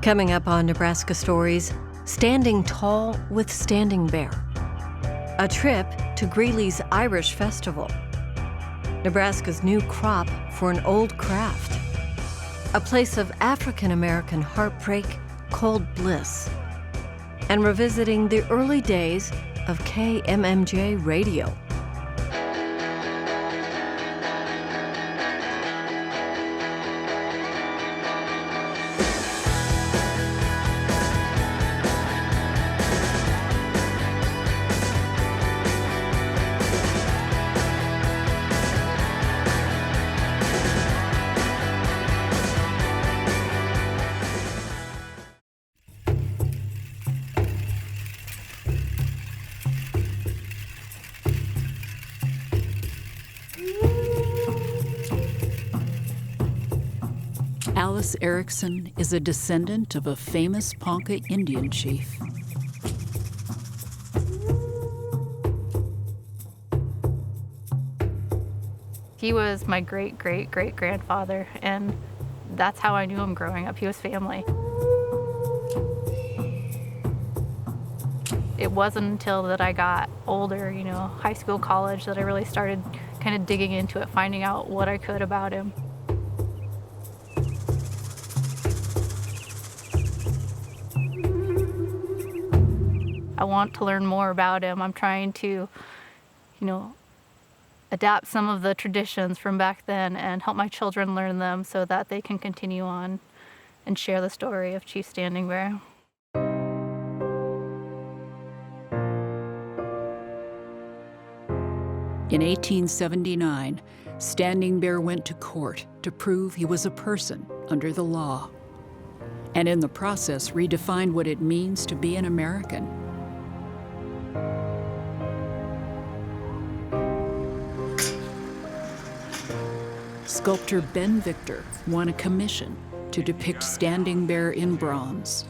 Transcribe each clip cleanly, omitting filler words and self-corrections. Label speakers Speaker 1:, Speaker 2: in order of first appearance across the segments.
Speaker 1: Coming up on Nebraska Stories, Standing Tall with Standing Bear. A trip to Greeley's Irish Festival. Nebraska's new crop for an old craft. A place of African-American heartbreak, cold bliss. And revisiting the early days of KMMJ radio.
Speaker 2: Alice Erickson is a descendant of a famous Ponca Indian chief.
Speaker 3: He was my great-great-great-grandfather, and that's how I knew him growing up. He was family. It wasn't until that I got older, high school, college, that I really started kind of digging into it, finding out what I could about him. I want to learn more about him. I'm trying to, adapt some of the traditions from back then and help my children learn them so that they can continue on and share the story of Chief Standing Bear.
Speaker 2: In 1879, Standing Bear went to court to prove he was a person under the law, and in the process redefined what it means to be an American. Sculptor Ben Victor won a commission to depict Standing Bear in bronze.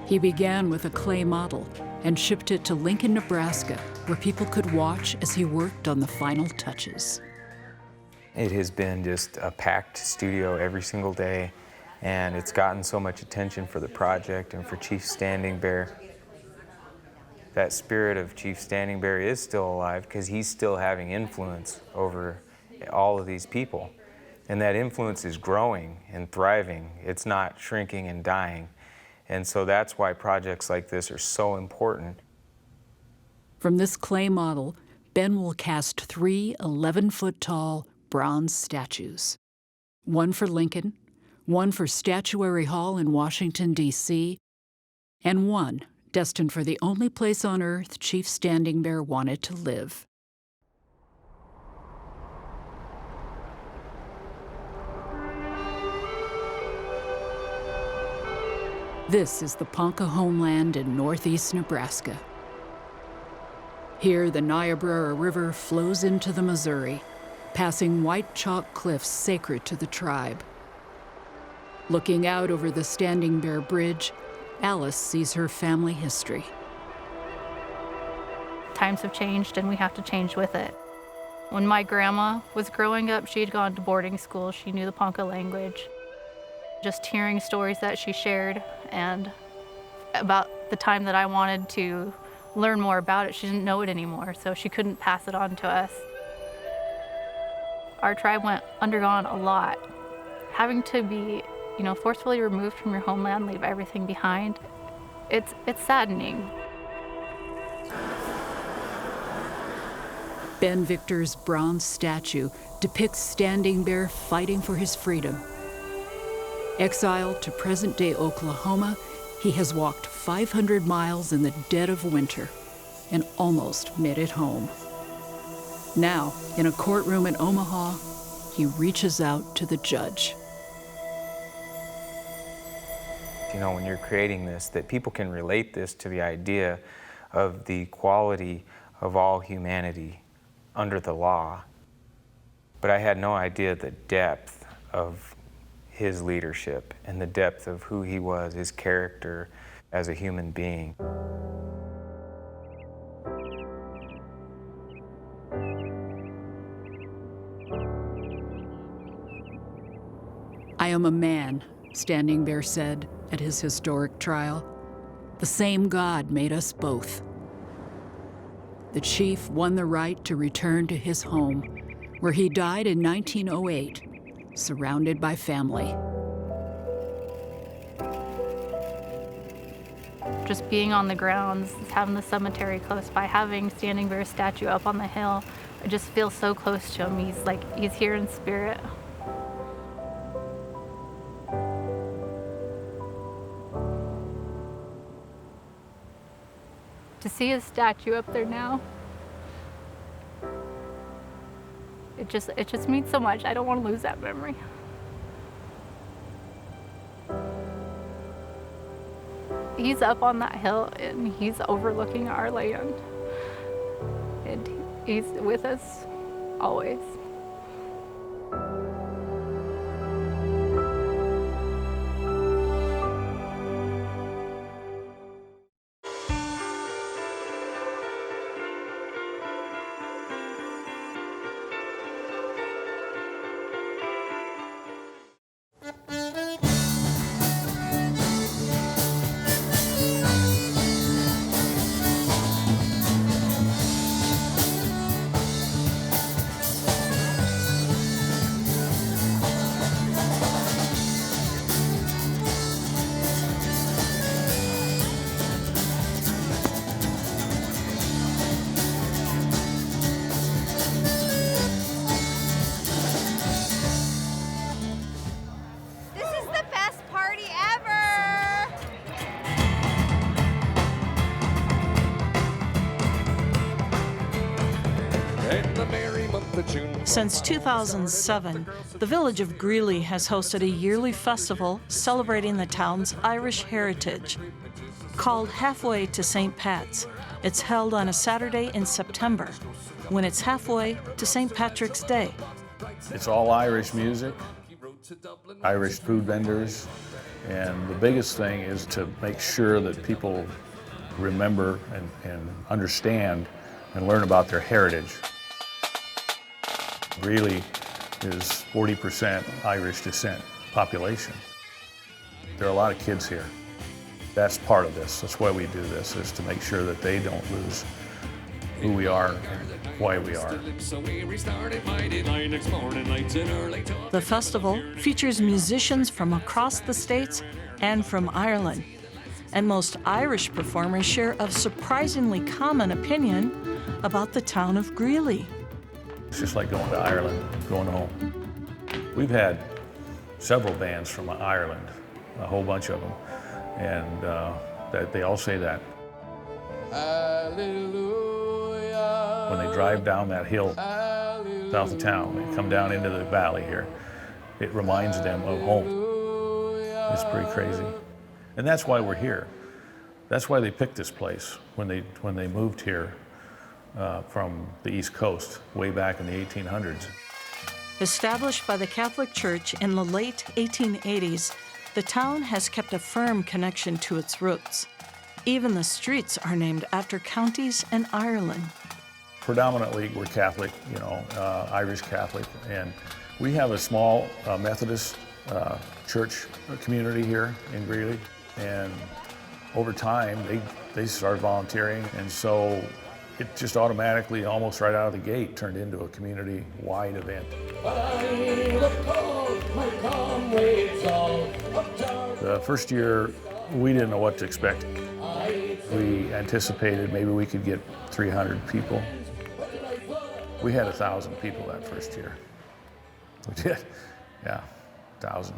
Speaker 2: He began with a clay model and shipped it to Lincoln, Nebraska, where people could watch as he worked on the final touches.
Speaker 4: It has been just a packed studio every single day, and it's gotten so much attention for the project and for Chief Standing Bear. That spirit of Chief Standing Bear is still alive because he's still having influence over all of these people. And that influence is growing and thriving. It's not shrinking and dying. And so that's why projects like this are so important.
Speaker 2: From this clay model, Ben will cast 3 11-foot-tall bronze statues. One for Lincoln, one for Statuary Hall in Washington, D.C., and one destined for the only place on Earth Chief Standing Bear wanted to live. This is the Ponca homeland in northeast Nebraska. Here, the Niobrara River flows into the Missouri, passing white chalk cliffs sacred to the tribe. Looking out over the Standing Bear Bridge, Alice sees her family history.
Speaker 3: Times have changed, and we have to change with it. When my grandma was growing up, she had gone to boarding school. She knew the Ponca language. Just hearing stories that she shared and about the time that I wanted to learn more about it, she didn't know it anymore, so she couldn't pass it on to us. Our tribe undergone a lot. Having to be, forcefully removed from your homeland, leave everything behind, it's saddening.
Speaker 2: Ben Victor's bronze statue depicts Standing Bear fighting for his freedom. Exiled to present-day Oklahoma, he has walked 500 miles in the dead of winter and almost made it home. Now, in a courtroom in Omaha, he reaches out to the judge.
Speaker 4: When you're creating this, that people can relate this to the idea of the equality of all humanity under the law. But I had no idea the depth of his leadership and the depth of who he was, his character as a human being.
Speaker 2: I am a man, Standing Bear said at his historic trial. The same God made us both. The chief won the right to return to his home, where he died in 1908, surrounded by family.
Speaker 3: Just being on the grounds, having the cemetery close by, having Standing Bear's statue up on the hill, I just feel so close to him. He's here in spirit. To see his statue up there now, it just means so much. I don't want to lose that memory. He's up on that hill and he's overlooking our land. And he's with us always.
Speaker 5: Since 2007, the village of Greeley has hosted a yearly festival celebrating the town's Irish heritage. Called Halfway to St. Pat's, it's held on a Saturday in September, when it's halfway to St. Patrick's Day.
Speaker 6: It's all Irish music, Irish food vendors, and the biggest thing is to make sure that people remember and understand and learn about their heritage. Greeley is 40% Irish descent population. There are a lot of kids here. That's part of this. That's why we do this, is to make sure that they don't lose who we are and why we are.
Speaker 5: The festival features musicians from across the states and from Ireland. And most Irish performers share a surprisingly common opinion about the town of Greeley.
Speaker 6: It's just like going to Ireland, going home. We've had several bands from Ireland, a whole bunch of them, and that they all say that. Hallelujah. When they drive down that hill south of town, they come down into the valley here, it reminds them of home. It's pretty crazy. And that's why we're here. That's why they picked this place when they moved here from the East Coast way back in the 1800s.
Speaker 5: Established by the Catholic Church in the late 1880s, the town has kept a firm connection to its roots. Even the streets are named after counties in Ireland.
Speaker 6: Predominantly, we're Catholic, Irish Catholic, and we have a small Methodist church community here in Greeley, and over time, they started volunteering, and so it just automatically, almost right out of the gate, turned into a community-wide event. The first year, we didn't know what to expect. We anticipated maybe we could get 300 people. We had 1,000 people that first year. We did, yeah, 1,000.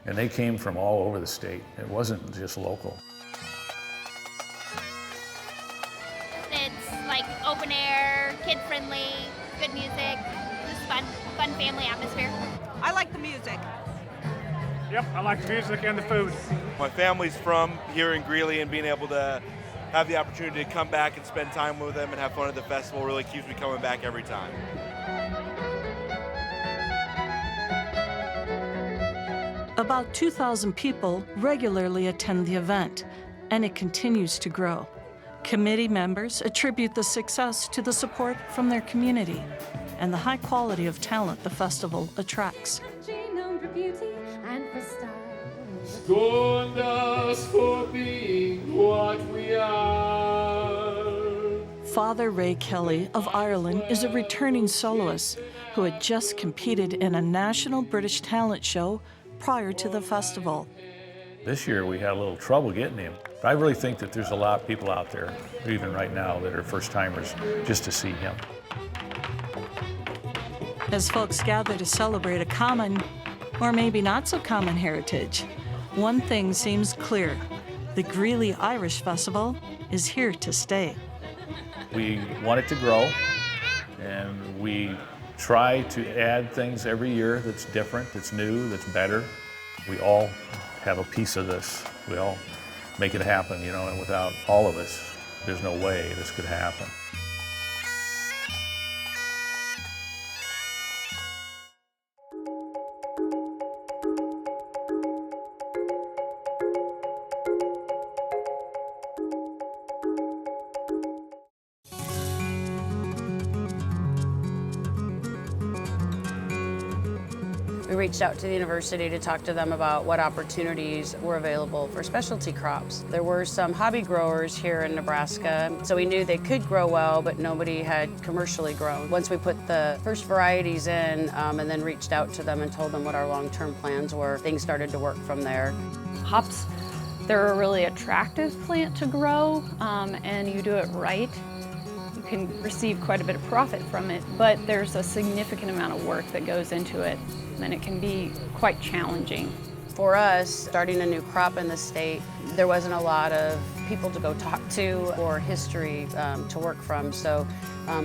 Speaker 6: And they came from all over the state. It wasn't just local.
Speaker 7: Like open air, kid-friendly, good music, just fun family atmosphere.
Speaker 8: I like the music.
Speaker 9: Yep, I like the music and the food.
Speaker 10: My family's from here in Greeley, and being able to have the opportunity to come back and spend time with them and have fun at the festival really keeps me coming back every time.
Speaker 5: About 2,000 people regularly attend the event, and it continues to grow. Committee members attribute the success to the support from their community and the high quality of talent the festival attracts.
Speaker 8: scorned us for being what we are.
Speaker 5: Father Ray Kelly of Ireland is a returning soloist who had just competed in a national British talent show prior to the festival.
Speaker 6: This year we had a little trouble getting him. But I really think that there's a lot of people out there, even right now, that are first-timers just to see him.
Speaker 5: As folks gather to celebrate a common, or maybe not so common heritage, one thing seems clear. The Greeley Irish Festival is here to stay.
Speaker 6: We want it to grow, and we try to add things every year that's different, that's new, that's better. We all have a piece of this. We all make it happen, you know, and without all of us, there's no way this could happen.
Speaker 11: We reached out to the university to talk to them about what opportunities were available for specialty crops. There were some hobby growers here in Nebraska, so we knew they could grow well, but nobody had commercially grown. Once we put the first varieties in and then reached out to them and told them what our long-term plans were, things started to work from there.
Speaker 12: Hops, they're a really attractive plant to grow, and you do it right, you can receive quite a bit of profit from it, but there's a significant amount of work that goes into it, and it can be quite challenging.
Speaker 11: For us, starting a new crop in the state, there wasn't a lot of people to go talk to or history to work from. So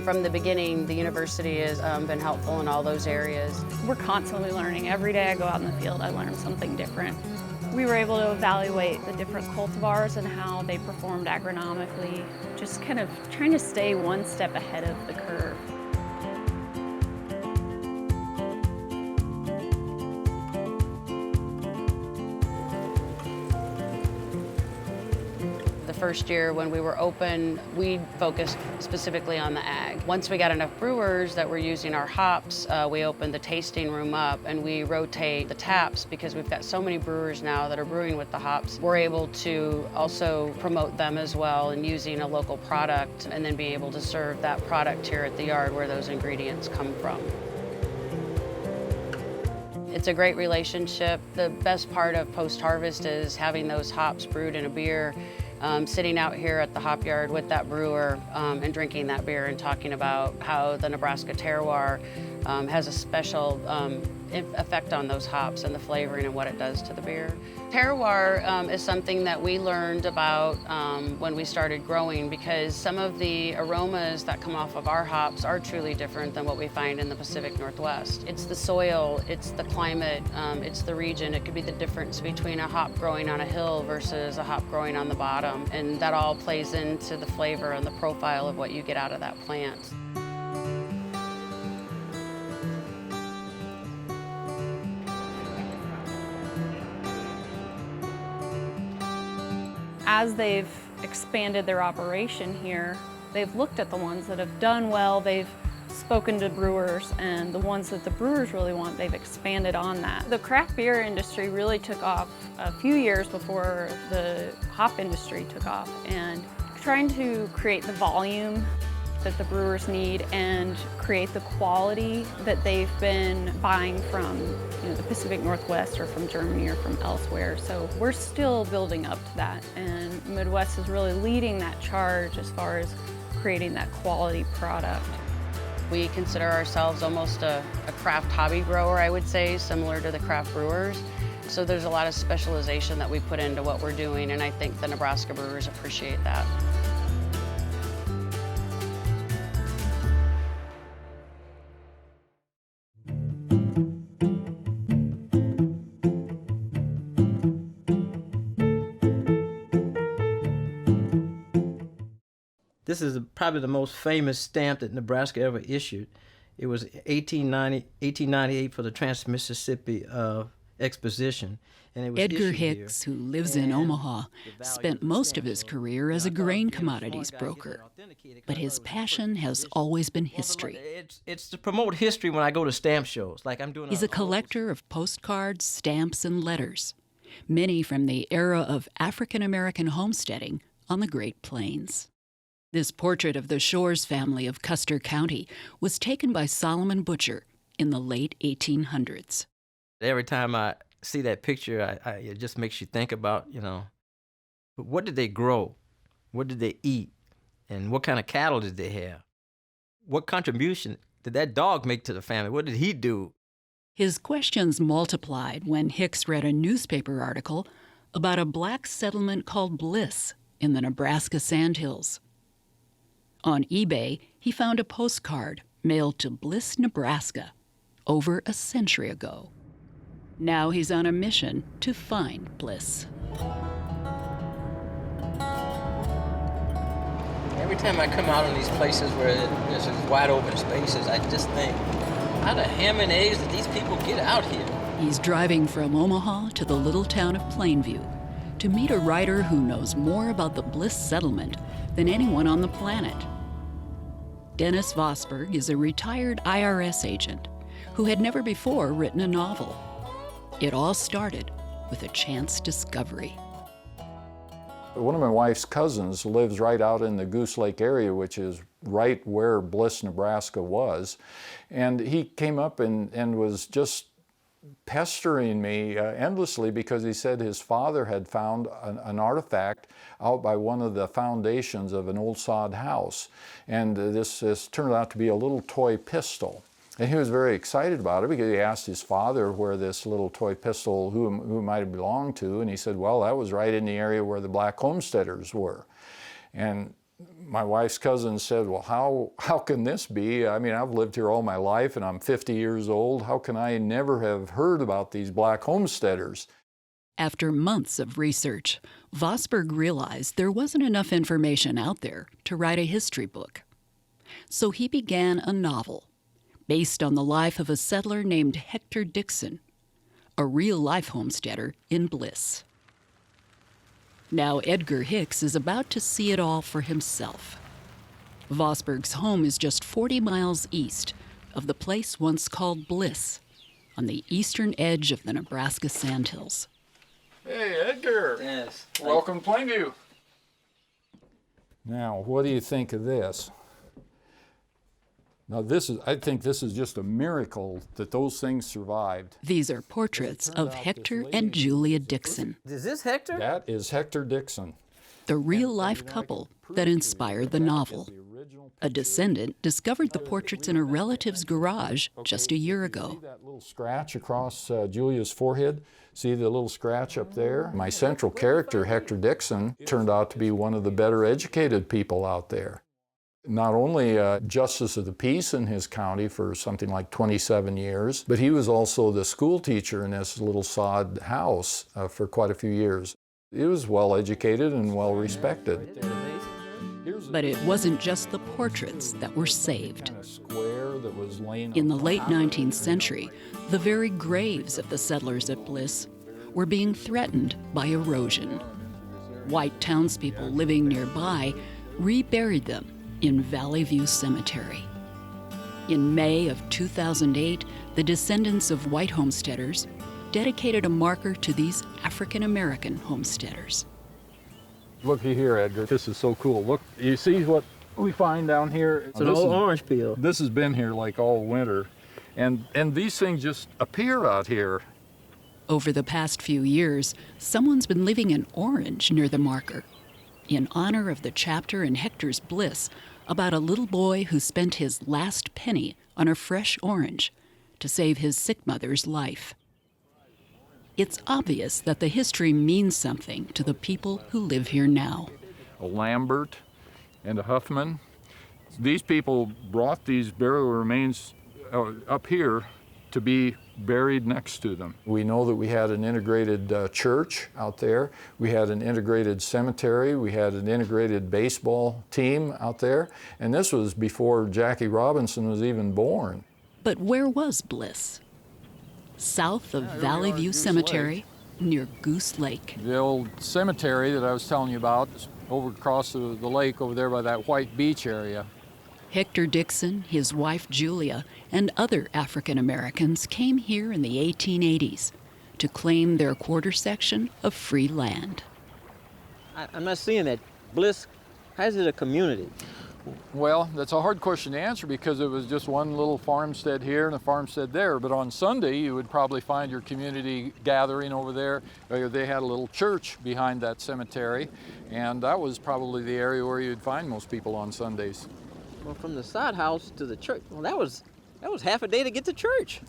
Speaker 11: from the beginning, the university has been helpful in all those areas.
Speaker 12: We're constantly learning. Every day I go out in the field, I learn something different. We were able to evaluate the different cultivars and how they performed agronomically, just kind of trying to stay one step ahead of the curve.
Speaker 11: First year when we were open, we focused specifically on the ag. Once we got enough brewers that were using our hops, we opened the tasting room up and we rotate the taps because we've got so many brewers now that are brewing with the hops. We're able to also promote them as well and using a local product and then be able to serve that product here at the yard where those ingredients come from. It's a great relationship. The best part of post-harvest is having those hops brewed in a beer, sitting out here at the hop yard with that brewer and drinking that beer and talking about how the Nebraska terroir has a special effect on those hops and the flavoring and what it does to the beer. Terroir is something that we learned about when we started growing because some of the aromas that come off of our hops are truly different than what we find in the Pacific Northwest. It's the soil, it's the climate, it's the region. It could be the difference between a hop growing on a hill versus a hop growing on the bottom, and that all plays into the flavor and the profile of what you get out of that plant.
Speaker 12: As they've expanded their operation here, they've looked at the ones that have done well, they've spoken to brewers, and the ones that the brewers really want, they've expanded on that. The craft beer industry really took off a few years before the hop industry took off, and trying to create the volume that the brewers need and create the quality that they've been buying from the Pacific Northwest or from Germany or from elsewhere. So we're still building up to that, and Midwest is really leading that charge as far as creating that quality product.
Speaker 11: We consider ourselves almost a craft hobby grower, I would say, similar to the craft brewers. So there's a lot of specialization that we put into what we're doing, and I think the Nebraska brewers appreciate that.
Speaker 13: This is probably the most famous stamp that Nebraska ever issued. It was 1898 for the Trans-Mississippi Exposition. And it was
Speaker 2: Edgar Hicks, who lives in Omaha, spent most of his career as a grain commodities broker. But his passion has always been history.
Speaker 13: It's to promote history when I go to stamp shows, like I'm doing.
Speaker 2: He's a collector of postcards, stamps, and letters. many from the era of African American homesteading on the Great Plains. This portrait of the Shores family of Custer County was taken by Solomon Butcher in the late 1800s.
Speaker 13: Every time I see that picture, it just makes you think about, what did they grow? What did they eat? And what kind of cattle did they have? What contribution did that dog make to the family? What did he do?
Speaker 2: His questions multiplied when Hicks read a newspaper article about a black settlement called Bliss in the Nebraska Sandhills. On eBay, he found a postcard mailed to Bliss, Nebraska, over a century ago. Now he's on a mission to find Bliss.
Speaker 13: Every time I come out in these places where there's these wide open spaces, I just think, how the ham and eggs did these people get out here?
Speaker 2: He's driving from Omaha to the little town of Plainview to meet a writer who knows more about the Bliss settlement than anyone on the planet. Dennis Vosberg is a retired IRS agent who had never before written a novel. It all started with a chance discovery.
Speaker 14: One of my wife's cousins lives right out in the Goose Lake area, which is right where Bliss, Nebraska was. And he came up and was just pestering me endlessly because he said his father had found an artifact out by one of the foundations of an old sod house. And this turned out to be a little toy pistol. And he was very excited about it because he asked his father where this little toy pistol, who it might have belonged to, and he said, well, that was right in the area where the black homesteaders were. And my wife's cousin said, well, how can this be? I mean, I've lived here all my life and I'm 50 years old. How can I never have heard about these black homesteaders?
Speaker 2: After months of research, Vosberg realized there wasn't enough information out there to write a history book. So he began a novel based on the life of a settler named Hector Dixon, a real-life homesteader in Bliss. Now Edgar Hicks is about to see it all for himself. Vosberg's home is just 40 miles east of the place once called Bliss, on the eastern edge of the Nebraska Sandhills.
Speaker 14: Hey, Edgar.
Speaker 13: Yes.
Speaker 14: Welcome to Plainview. Now, what do you think of this? Now, I think this is just a miracle that those things survived.
Speaker 2: These are portraits of Hector and Julia Dixon.
Speaker 13: Is this Hector?
Speaker 14: That is Hector Dixon.
Speaker 2: The real-life couple that inspired the novel. A descendant discovered the portraits in a relative's garage just a year ago.
Speaker 14: See that little scratch across Julia's forehead? See the little scratch up there? My central character, Hector Dixon, turned out to be one of the better educated people out there. Not only justice of the peace in his county for something like 27 years, but he was also the school teacher in this little sod house for quite a few years. He was well educated and well respected.
Speaker 2: But it wasn't just the portraits that were saved. In the late 19th century, the very graves of the settlers at Bliss were being threatened by erosion. White townspeople living nearby reburied them in Valley View Cemetery. In May of 2008, the descendants of white homesteaders dedicated a marker to these African-American homesteaders.
Speaker 14: Looky here, Edgar. This is so cool. Look, you see what we find down here?
Speaker 13: It's an old orange peel.
Speaker 14: This has been here like all winter. And these things just appear out here.
Speaker 2: Over the past few years, someone's been leaving an orange near the marker in honor of the chapter in Hector's Bliss about a little boy who spent his last penny on a fresh orange to save his sick mother's life. It's obvious that the history means something to the people who live here now.
Speaker 14: A Lambert and a Huffman. These people brought these burial remains up here to be buried next to them. We know that we had an integrated church out there. We had an integrated cemetery. We had an integrated baseball team out there. And this was before Jackie Robinson was even born.
Speaker 2: But where was Bliss? South of Valley View Cemetery, near Goose Lake.
Speaker 14: The old cemetery that I was telling you about is over across the lake over there by that white beach area.
Speaker 2: Hector Dixon, his wife Julia, and other African Americans came here in the 1880s to claim their quarter section of free land.
Speaker 13: I'm not seeing that. Bliss, how is it a community?
Speaker 14: Well, that's a hard question to answer because it was just one little farmstead here and a farmstead there. But on Sunday, you would probably find your community gathering over there. They had a little church behind that cemetery, and that was probably the area where you'd find most people on Sundays.
Speaker 13: Well, from the sod house to the church, well, that was half a day to get to church.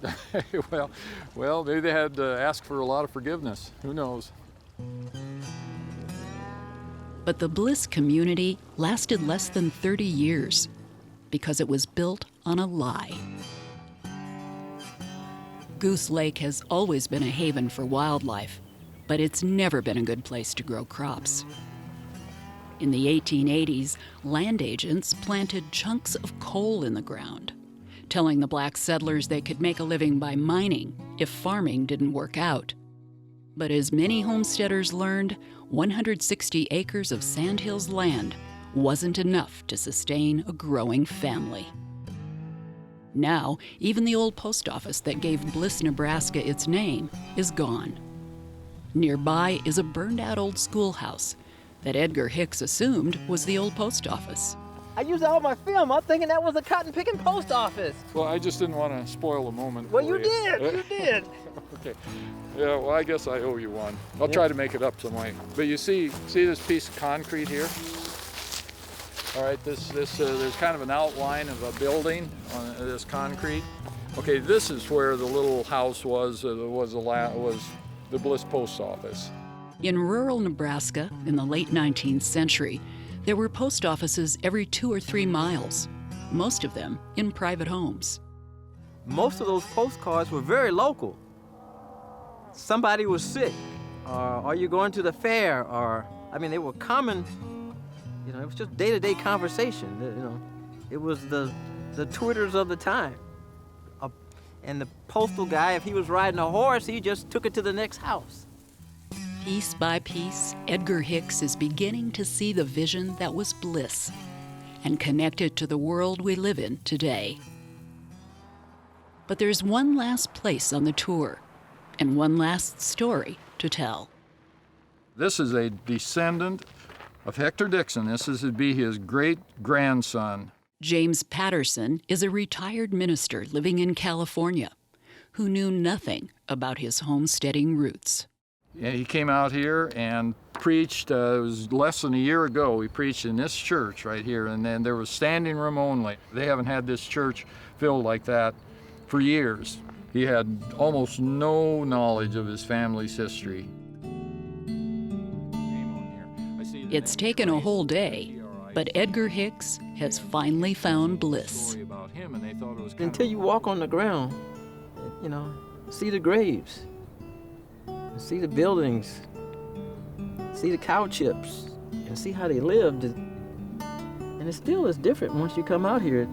Speaker 14: well, maybe they had to ask for a lot of forgiveness. Who knows?
Speaker 2: But the Bliss community lasted less than 30 years because it was built on a lie. Goose Lake has always been a haven for wildlife, but it's never been a good place to grow crops. In the 1880s, land agents planted chunks of coal in the ground, telling the black settlers they could make a living by mining if farming didn't work out. But as many homesteaders learned, 160 acres of Sandhills land wasn't enough to sustain a growing family. Now, even the old post office that gave Bliss, Nebraska its name is gone. Nearby is a burned-out old schoolhouse that Edgar Hicks assumed was the old post office.
Speaker 13: I used all my film. I'm thinking that was a cotton-picking post office.
Speaker 14: Well, I just didn't want to spoil the moment.
Speaker 13: Well, you did. You did.
Speaker 14: Okay. Yeah, well, I guess I owe you one. I'll try to make it up some way. But you see this piece of concrete here? All right, there's kind of an outline of a building on this concrete. Okay, this is where the little house was the Bliss Post Office.
Speaker 2: In rural Nebraska in the late 19th century, there were post offices every 2 or 3 miles, most of them in private homes.
Speaker 13: Most of those postcards were very local. Somebody was sick, or are you going to the fair, or, I mean, they were common, it was just day-to-day conversation, It was the Twitters of the time. And the postal guy, if he was riding a horse, he just took it to the next house.
Speaker 2: Piece by piece, Edgar Hicks is beginning to see the vision that was Bliss and connect it to the world we live in today. But there's one last place on the tour and one last story to tell.
Speaker 14: This is a descendant of Hector Dixon. This would be his great-grandson.
Speaker 2: James Patterson is a retired minister living in California who knew nothing about his homesteading roots.
Speaker 14: Yeah, he came out here and preached, it was less than a year ago, he preached in this church right here, and then there was standing room only. They haven't had this church filled like that for years. He had almost no knowledge of his family's history.
Speaker 2: It's taken a whole day, but Edgar Hicks has finally found Bliss.
Speaker 13: Until you walk on the ground, see the graves, see the buildings, see the cow chips, and see how they lived. And it still is different once you come out here.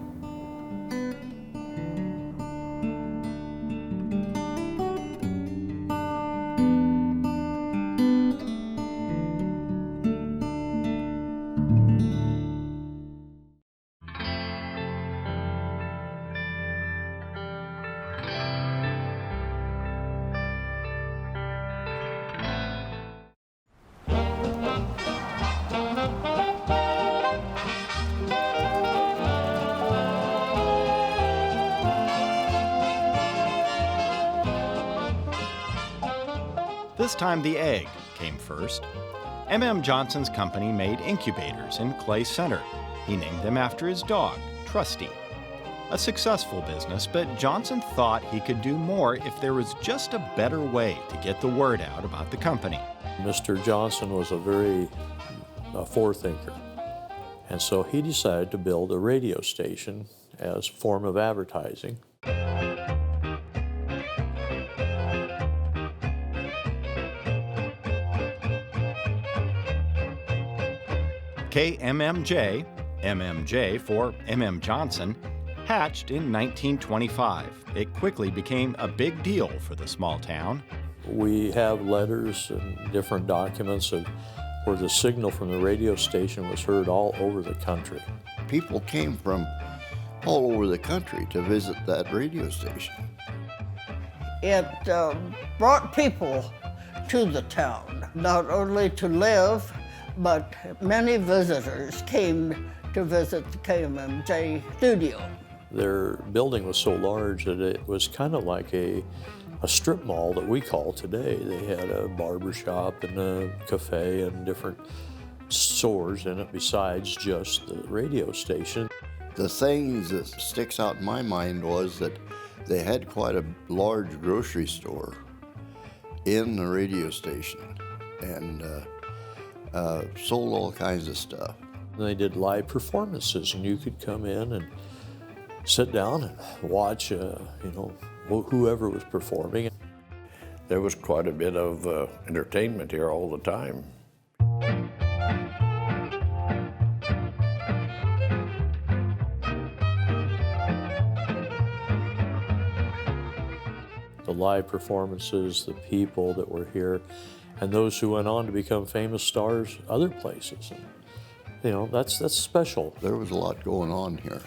Speaker 15: This time the egg came first. M.M. Johnson's company made incubators in Clay Center. He named them after his dog, Trusty. A successful business, but Johnson thought he could do more if there was just a better way to get the word out about the company.
Speaker 16: Mr. Johnson was a very forethinker, and so he decided to build a radio station as a form of advertising.
Speaker 15: KMMJ, MMJ for M.M. Johnson, hatched in 1925. It quickly became a big deal for the small town.
Speaker 16: We have letters and different documents of where the signal from the radio station was heard all over the country.
Speaker 17: People came from all over the country to visit that radio station. It brought people to the town, not only to live, but many visitors came to visit the KMMJ studio.
Speaker 16: Their building was so large that it was kind of like a strip mall that we call today. They had a barber shop and a cafe and different stores in it besides just the radio station.
Speaker 18: The things that sticks out in my mind was that they had quite a large grocery store in the radio station and sold all kinds of stuff.
Speaker 16: They did live performances, and you could come in and sit down and watch, whoever was performing.
Speaker 19: There was quite a bit of entertainment here all the time.
Speaker 16: The live performances, the people that were here, and those who went on to become famous stars other places. And, that's special.
Speaker 18: There was a lot going on here.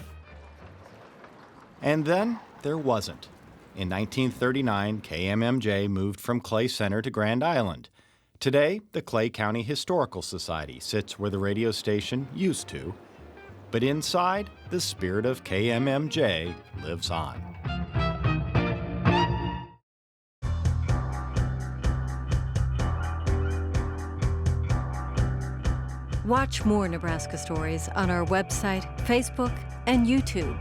Speaker 15: And then there wasn't. In 1939, KMMJ moved from Clay Center to Grand Island. Today, the Clay County Historical Society sits where the radio station used to. But inside, the spirit of KMMJ lives on.
Speaker 1: Watch more Nebraska Stories on our website, Facebook, and YouTube.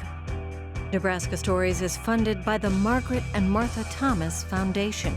Speaker 1: Nebraska Stories is funded by the Margaret and Martha Thomas Foundation.